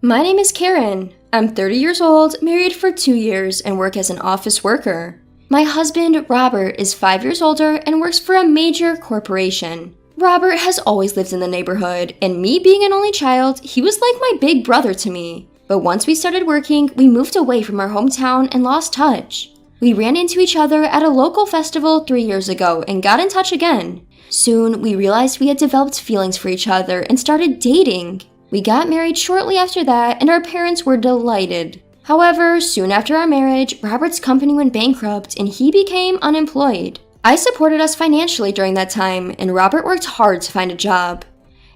My name is Karen. I'm 30 years old, married for 2 years, and work as an office worker. My husband, Robert, is 5 years older and works for a major corporation. Robert has always lived in the neighborhood, and me being an only child, he was like my big brother to me. But once we started working, we moved away from our hometown and lost touch. We ran into each other at a local festival 3 years ago and got in touch again. Soon, we realized we had developed feelings for each other and started dating. We got married shortly after that, and our parents were delighted. However, soon after our marriage, Robert's company went bankrupt and he became unemployed. I supported us financially during that time, and Robert worked hard to find a job.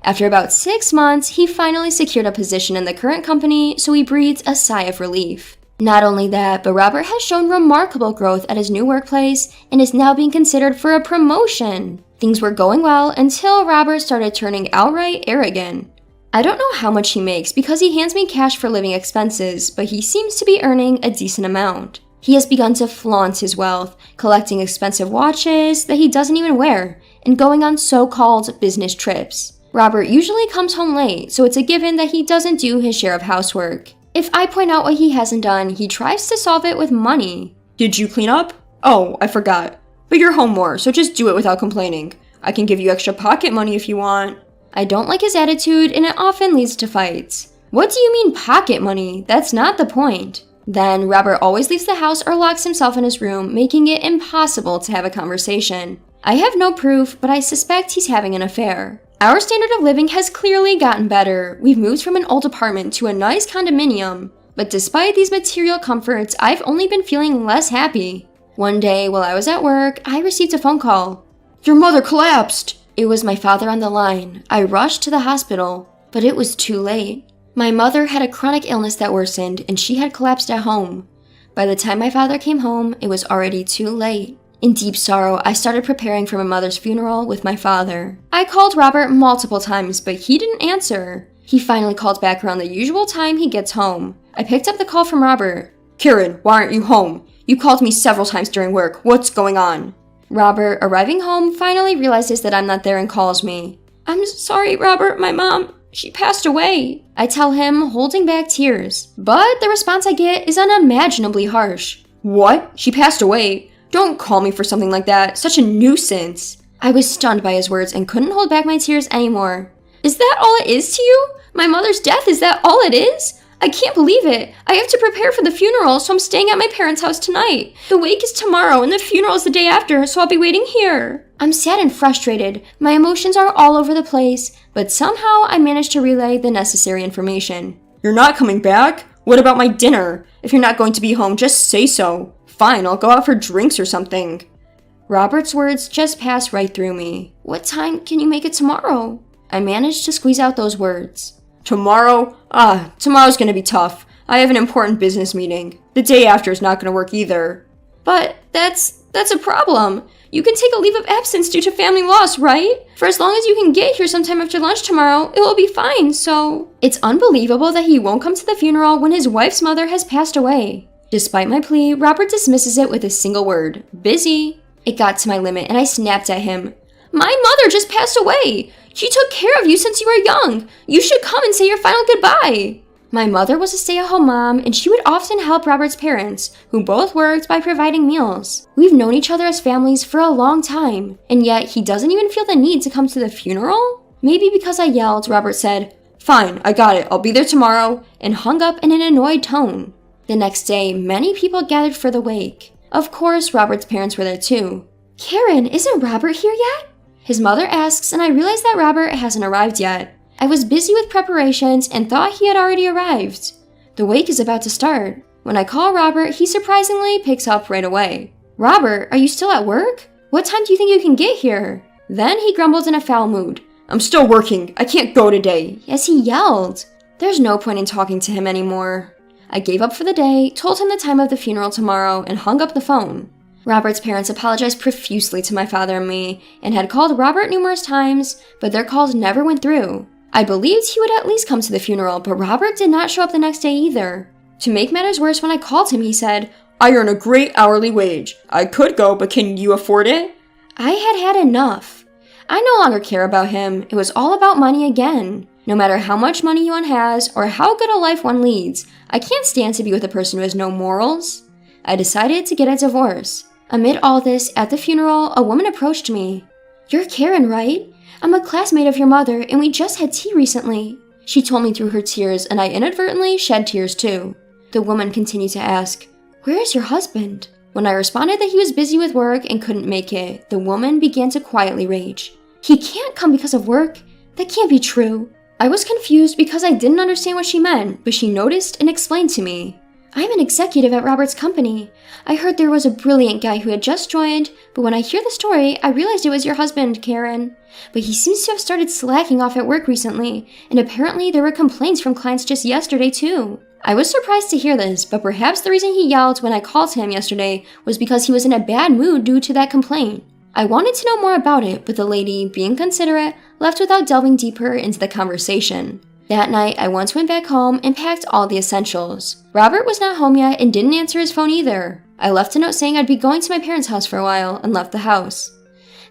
After about 6 months, he finally secured a position in the current company, so we breathed a sigh of relief. Not only that, but Robert has shown remarkable growth at his new workplace and is now being considered for a promotion. Things were going well until Robert started turning outright arrogant. I don't know how much he makes because he hands me cash for living expenses, but he seems to be earning a decent amount. He has begun to flaunt his wealth, collecting expensive watches that he doesn't even wear, and going on so-called business trips. Robert usually comes home late, so it's a given that he doesn't do his share of housework. If I point out what he hasn't done, he tries to solve it with money. Did you clean up? Oh, I forgot. But you're home more, so just do it without complaining. I can give you extra pocket money if you want. I don't like his attitude, and it often leads to fights. What do you mean pocket money? That's not the point. Then, Robert always leaves the house or locks himself in his room, making it impossible to have a conversation. I have no proof, but I suspect he's having an affair. Our standard of living has clearly gotten better. We've moved from an old apartment to a nice condominium. But despite these material comforts, I've only been feeling less happy. One day, while I was at work, I received a phone call. Your mother collapsed! It was my father on the line. I rushed to the hospital, but it was too late. My mother had a chronic illness that worsened, and she had collapsed at home. By the time my father came home, it was already too late. In deep sorrow, I started preparing for my mother's funeral with my father. I called Robert multiple times, but he didn't answer. He finally called back around the usual time he gets home. I picked up the call from Robert. Karen, why aren't you home? You called me several times during work. What's going on? Robert, arriving home, finally realizes that I'm not there and calls me. I'm sorry, Robert, my mom, she passed away. I tell him, holding back tears. But the response I get is unimaginably harsh. What? She passed away? Don't call me for something like that. Such a nuisance. I was stunned by his words and couldn't hold back my tears anymore. Is that all it is to you? My mother's death, is that all it is? I can't believe it. I have to prepare for the funeral, so I'm staying at my parents' house tonight. The wake is tomorrow and the funeral is the day after, so I'll be waiting here. I'm sad and frustrated. My emotions are all over the place, but somehow I managed to relay the necessary information. You're not coming back? What about my dinner? If you're not going to be home, just say so. Fine, I'll go out for drinks or something. Robert's words just passed right through me. What time can you make it tomorrow? I managed to squeeze out those words. Tomorrow? Tomorrow's gonna be tough. I have an important business meeting. The day after is not gonna work either. But that's a problem. You can take a leave of absence due to family loss, right? For as long as you can get here sometime after lunch tomorrow, it will be fine, so... It's unbelievable that he won't come to the funeral when his wife's mother has passed away. Despite my plea, Robert dismisses it with a single word. Busy. It got to my limit and I snapped at him. My mother just passed away. She took care of you since you were young. You should come and say your final goodbye. My mother was a stay-at-home mom, and she would often help Robert's parents, who both worked, by providing meals. We've known each other as families for a long time, and yet he doesn't even feel the need to come to the funeral? Maybe because I yelled, Robert said, Fine, I got it. I'll be there tomorrow, and hung up in an annoyed tone. The next day, many people gathered for the wake. Of course, Robert's parents were there too. Karen, isn't Robert here yet? His mother asks, and I realize that Robert hasn't arrived yet. I was busy with preparations and thought he had already arrived. The wake is about to start. When I call Robert, he surprisingly picks up right away. Robert, are you still at work? What time do you think you can get here? Then he grumbled in a foul mood. I'm still working. I can't go today. Yes, he yelled. There's no point in talking to him anymore. I gave up for the day, told him the time of the funeral tomorrow, and hung up the phone. Robert's parents apologized profusely to my father and me, and had called Robert numerous times, but their calls never went through. I believed he would at least come to the funeral, but Robert did not show up the next day either. To make matters worse, when I called him, he said, I earn a great hourly wage. I could go, but can you afford it? I had had enough. I no longer care about him. It was all about money again. No matter how much money one has or how good a life one leads, I can't stand to be with a person who has no morals. I decided to get a divorce. Amid all this, at the funeral, a woman approached me. "You're Karen, right? I'm a classmate of your mother, and we just had tea recently." She told me through her tears, and I inadvertently shed tears too. The woman continued to ask, "Where is your husband?" When I responded that he was busy with work and couldn't make it, the woman began to quietly rage. "He can't come because of work. That can't be true." I was confused because I didn't understand what she meant, but she noticed and explained to me. "I'm an executive at Robert's company. I heard there was a brilliant guy who had just joined, but when I hear the story, I realized it was your husband, Karen. But he seems to have started slacking off at work recently, and apparently there were complaints from clients just yesterday too." I was surprised to hear this, but perhaps the reason he yelled when I called him yesterday was because he was in a bad mood due to that complaint. I wanted to know more about it, but the lady, being considerate, left without delving deeper into the conversation. That night, I once went back home and packed all the essentials. Robert was not home yet and didn't answer his phone either. I left a note saying I'd be going to my parents' house for a while and left the house.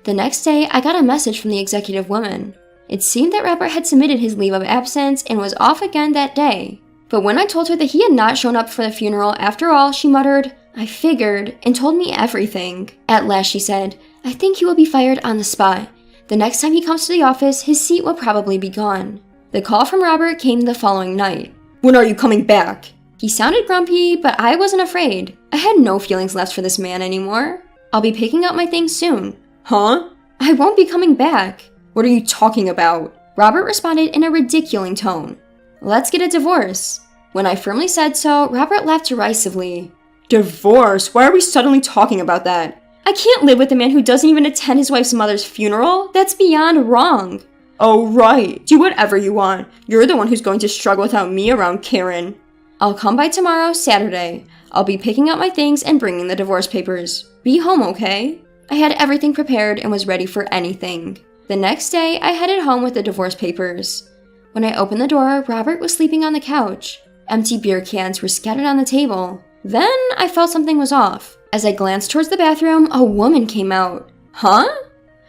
The next day, I got a message from the executive woman. It seemed that Robert had submitted his leave of absence and was off again that day. But when I told her that he had not shown up for the funeral after all, she muttered, "I figured," and told me everything. At last she said, "I think he will be fired on the spot. The next time he comes to the office, his seat will probably be gone." The call from Robert came the following night. "When are you coming back?" He sounded grumpy, but I wasn't afraid. I had no feelings left for this man anymore. "I'll be picking up my things soon." "Huh?" "I won't be coming back." "What are you talking about?" Robert responded in a ridiculing tone. "Let's get a divorce." When I firmly said so, Robert laughed derisively. "Divorce? Why are we suddenly talking about that?" "I can't live with a man who doesn't even attend his wife's mother's funeral. That's beyond wrong." "Oh, right. Do whatever you want. You're the one who's going to struggle without me around, Karen." "I'll come by tomorrow, Saturday. I'll be picking up my things and bringing the divorce papers. Be home, okay?" I had everything prepared and was ready for anything. The next day, I headed home with the divorce papers. When I opened the door, Robert was sleeping on the couch. Empty beer cans were scattered on the table. Then I felt something was off. As I glanced towards the bathroom, a woman came out. "Huh?"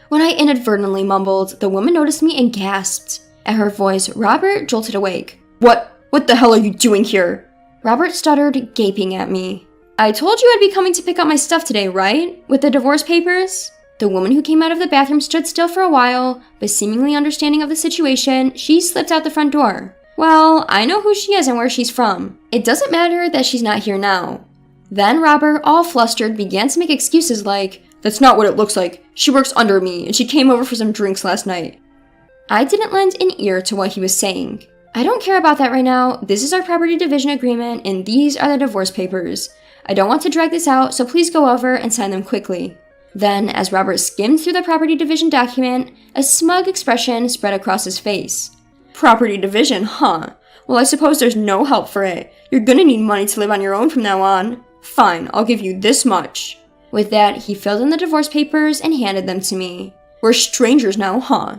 When I inadvertently mumbled, the woman noticed me and gasped. At her voice, Robert jolted awake. What the hell are you doing here?" Robert stuttered, gaping at me. "I told you I'd be coming to pick up my stuff today, right? With the divorce papers?" The woman who came out of the bathroom stood still for a while, but seemingly understanding of the situation, she slipped out the front door. Well, I know who she is and where she's from. It doesn't matter that she's not here now. Then Robert, all flustered, began to make excuses like, "That's not what it looks like. She works under me, and she came over for some drinks last night." I didn't lend an ear to what he was saying. "I don't care about that right now. This is our property division agreement, and these are the divorce papers. I don't want to drag this out, so please go over and sign them quickly." Then, as Robert skimmed through the property division document, a smug expression spread across his face. "Property division, huh? Well, I suppose there's no help for it. You're gonna need money to live on your own from now on. Fine, I'll give you this much." With that, he filled in the divorce papers and handed them to me. "We're strangers now, huh?"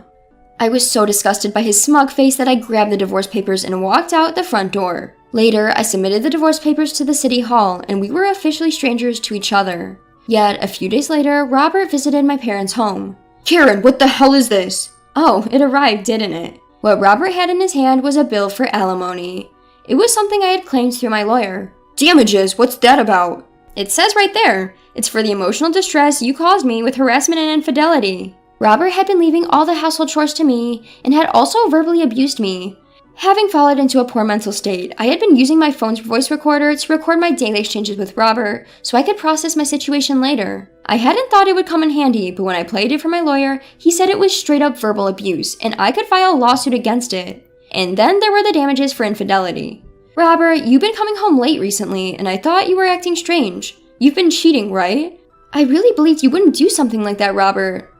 I was so disgusted by his smug face that I grabbed the divorce papers and walked out the front door. Later, I submitted the divorce papers to the city hall, and we were officially strangers to each other. Yet, a few days later, Robert visited my parents' home. "Karen, what the hell is this?" Oh, it arrived, didn't it? What Robert had in his hand was a bill for alimony. It was something I had claimed through my lawyer. "Damages? What's that about?" It says right there. It's for the emotional distress you caused me with harassment and infidelity. Robert had been leaving all the household chores to me and had also verbally abused me. Having fallen into a poor mental state, I had been using my phone's voice recorder to record my daily exchanges with Robert so I could process my situation later. I hadn't thought it would come in handy, but when I played it for my lawyer, he said it was straight up verbal abuse and I could file a lawsuit against it. And then there were the damages for infidelity. "Robert, you've been coming home late recently and I thought you were acting strange. You've been cheating, right?" "I really believed you wouldn't do something like that, Robert."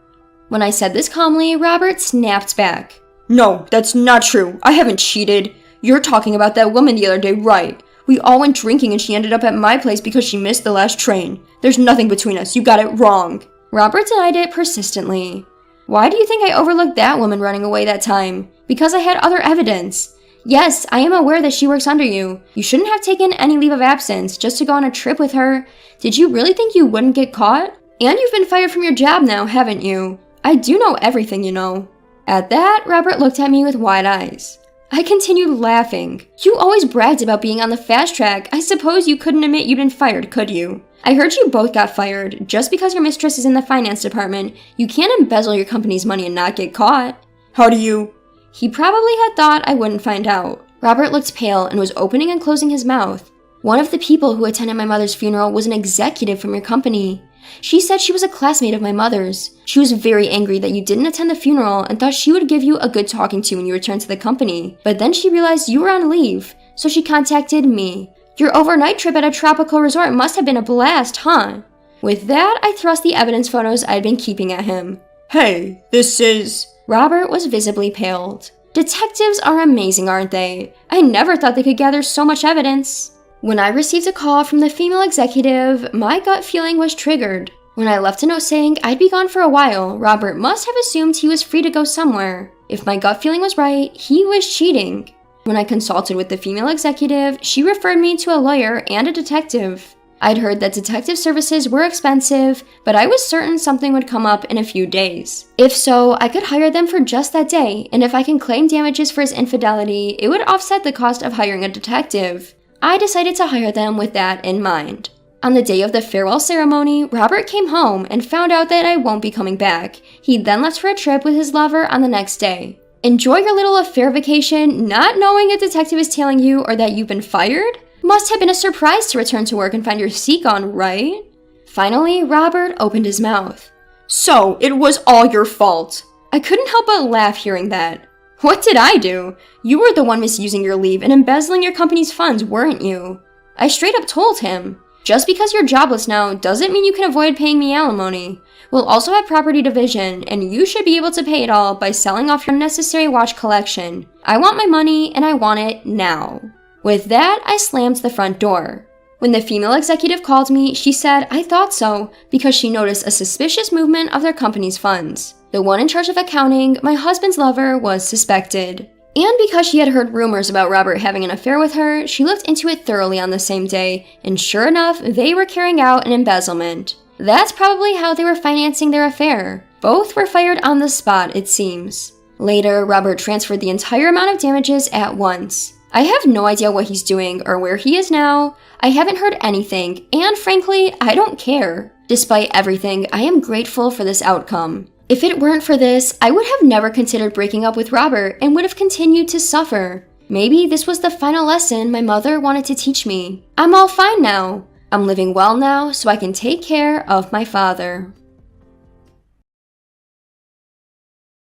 When I said this calmly, Robert snapped back. "No, that's not true. I haven't cheated. You're talking about that woman the other day, right? We all went drinking and she ended up at my place because she missed the last train. There's nothing between us. You got it wrong." Robert denied it persistently. "Why do you think I overlooked that woman running away that time? Because I had other evidence. Yes, I am aware that she works under you. You shouldn't have taken any leave of absence just to go on a trip with her. Did you really think you wouldn't get caught? And you've been fired from your job now, haven't you? I do know everything, you know." At that, Robert looked at me with wide eyes. I continued laughing. You always bragged about being on the fast track. I suppose you couldn't admit you'd been fired, could you? I heard you both got fired. Just because your mistress is in the finance department, you can't embezzle your company's money and not get caught. How do you? He probably had thought I wouldn't find out. Robert looked pale and was opening and closing his mouth. One of the people who attended my mother's funeral was an executive from your company. She said she was a classmate of my mother's. She was very angry that you didn't attend the funeral and thought she would give you a good talking to when you returned to the company. But then she realized you were on leave, so she contacted me. Your overnight trip at a tropical resort must have been a blast, huh? With that, I thrust the evidence photos I'd been keeping at him. Hey, this is... Robert was visibly paled. Detectives are amazing, aren't they? I never thought they could gather so much evidence. When I received a call from the female executive, my gut feeling was triggered. When I left a note saying I'd be gone for a while, Robert must have assumed he was free to go somewhere. If my gut feeling was right, he was cheating. When I consulted with the female executive, she referred me to a lawyer and a detective. I'd heard that detective services were expensive, but I was certain something would come up in a few days. If so, I could hire them for just that day, and if I can claim damages for his infidelity, it would offset the cost of hiring a detective. I decided to hire them with that in mind. On the day of the farewell ceremony, Robert came home and found out that I won't be coming back. He then left for a trip with his lover on the next day. Enjoy your little affair vacation, not knowing a detective is tailing you or that you've been fired? Must have been a surprise to return to work and find your seat gone, right? Finally, Robert opened his mouth. So, it was all your fault. I couldn't help but laugh hearing that. What did I do? You were the one misusing your leave and embezzling your company's funds, weren't you? I straight up told him. Just because you're jobless now doesn't mean you can avoid paying me alimony. We'll also have property division, and you should be able to pay it all by selling off your unnecessary watch collection. I want my money, and I want it now. With that, I slammed the front door. When the female executive called me, she said I thought so because she noticed a suspicious movement of their company's funds. The one in charge of accounting, my husband's lover, was suspected. And because she had heard rumors about Robert having an affair with her, she looked into it thoroughly on the same day, and sure enough, they were carrying out an embezzlement. That's probably how they were financing their affair. Both were fired on the spot, it seems. Later, Robert transferred the entire amount of damages at once. I have no idea what he's doing or where he is now. I haven't heard anything, and frankly, I don't care. Despite everything, I am grateful for this outcome. If it weren't for this, I would have never considered breaking up with Robert and would have continued to suffer. Maybe this was the final lesson my mother wanted to teach me. I'm all fine now. I'm living well now, so I can take care of my father.